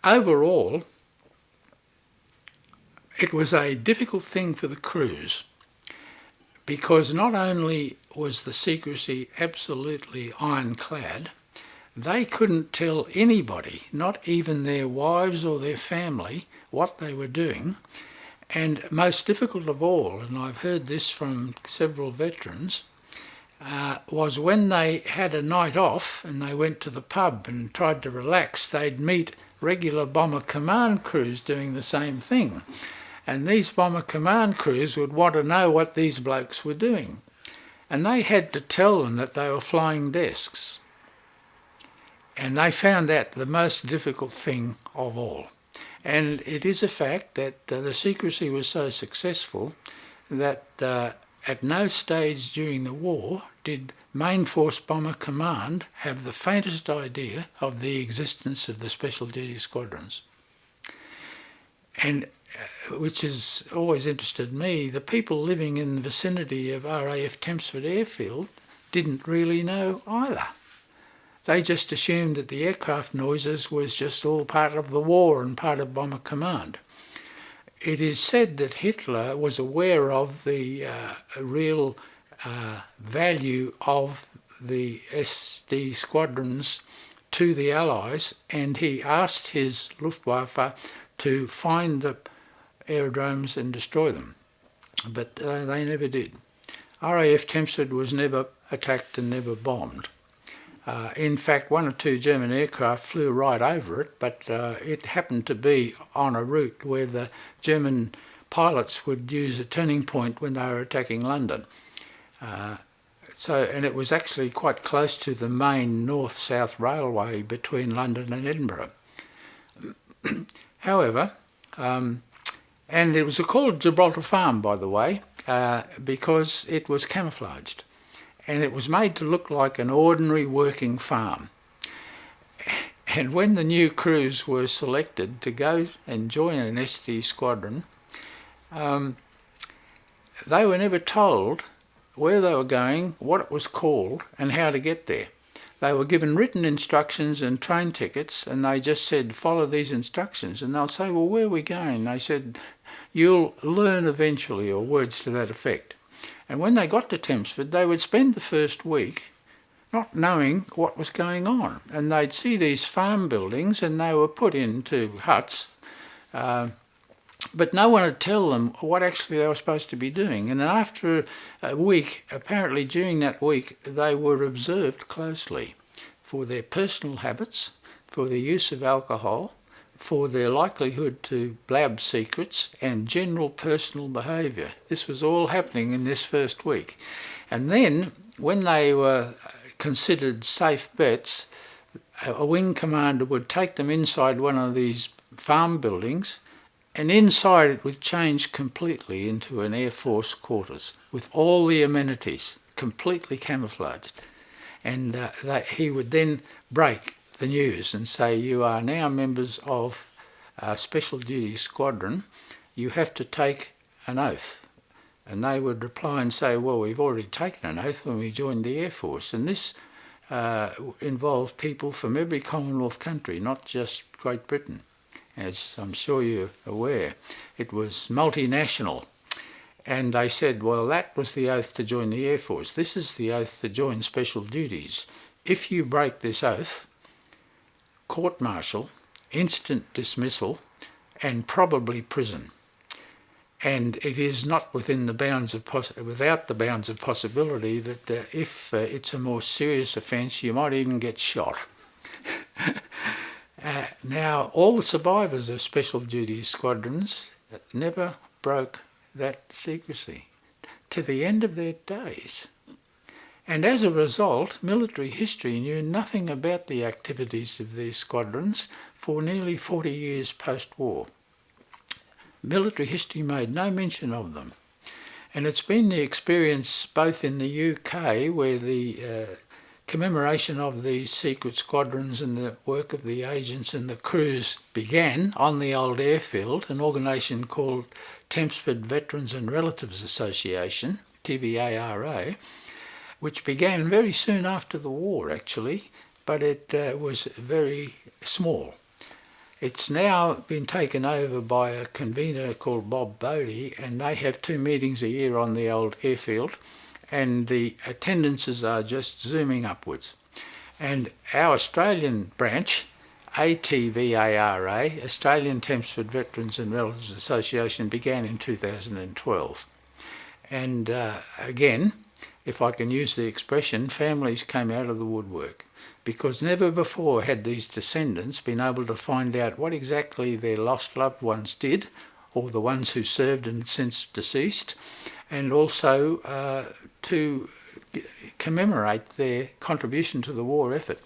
overall, it was a difficult thing for the crews, because not only was the secrecy absolutely ironclad, they couldn't tell anybody, not even their wives or their family, what they were doing. And most difficult of all, and I've heard this from several veterans, was when they had a night off and they went to the pub and tried to relax, they'd meet regular Bomber Command crews doing the same thing. And these Bomber Command crews would want to know what these blokes were doing. And they had to tell them that they were flying desks. And they found that the most difficult thing of all. And it is a fact that the secrecy was so successful that at no stage during the war did Main Force Bomber Command have the faintest idea of the existence of the Special Duty Squadrons. And which has always interested me, the people living in the vicinity of RAF Tempsford airfield didn't really know either. They just assumed that the aircraft noises was just all part of the war and part of Bomber Command. It is said that Hitler was aware of the real value of the SD squadrons to the Allies, and he asked his Luftwaffe to find the aerodromes and destroy them. But they never did. RAF Tempsford was never attacked and never bombed. In fact, one or two German aircraft flew right over it, but it happened to be on a route where the German pilots would use a turning point when they were attacking London. And it was actually quite close to the main north-south railway between London and Edinburgh. However, and it was called Gibraltar Farm, by the way, because it was camouflaged. And it was made to look like an ordinary working farm. And when the new crews were selected to go and join an SD squadron, they were never told where they were going, what it was called, and how to get there. They were given written instructions and train tickets, and they just said, follow these instructions. And they'll say, well, where are we going? They said, you'll learn eventually, or words to that effect. And when they got to Tempsford, they would spend the first week not knowing what was going on. And they'd see these farm buildings, and they were put into huts, but no one would tell them what actually they were supposed to be doing. And after a week, apparently during that week, they were observed closely for their personal habits, for their use of alcohol, for their likelihood to blab secrets, and general personal behaviour. This was all happening in this first week. And then, when they were considered safe bets, a wing commander would take them inside one of these farm buildings, and inside it would change completely into an Air Force quarters with all the amenities completely camouflaged. And he would then break the news and say, you are now members of a Special Duty Squadron, you have to take an oath. And they would reply and say, well, we've already taken an oath when we joined the Air Force. And this involved people from every Commonwealth country, not just Great Britain. As I'm sure you're aware, it was multinational. And they said, well, that was the oath to join the Air Force. This is the oath to join Special Duties. If you break this oath, court-martial, instant dismissal, and probably prison. And it is not within the bounds of without the bounds of possibility that if it's a more serious offence, you might even get shot. Now, all the survivors of Special Duty Squadrons never broke that secrecy to the end of their days. And as a result, military history knew nothing about the activities of these squadrons for nearly 40 years post-war. Military history made no mention of them. And it's been the experience both in the UK, where the commemoration of these secret squadrons and the work of the agents and the crews began on the old airfield, an organisation called Tempsford Veterans and Relatives Association, TVARA, which began very soon after the war, actually, but it was very small. It's now been taken over by a convener called Bob Bodie, and they have 2 meetings a year on the old airfield, and the attendances are just zooming upwards. And our Australian branch, ATVARA, Australian Tempsford Veterans and Relatives Association, began in 2012. And again, if I can use the expression, families came out of the woodwork, because never before had these descendants been able to find out what exactly their lost loved ones did, or the ones who served and since deceased, and also to commemorate their contribution to the war effort.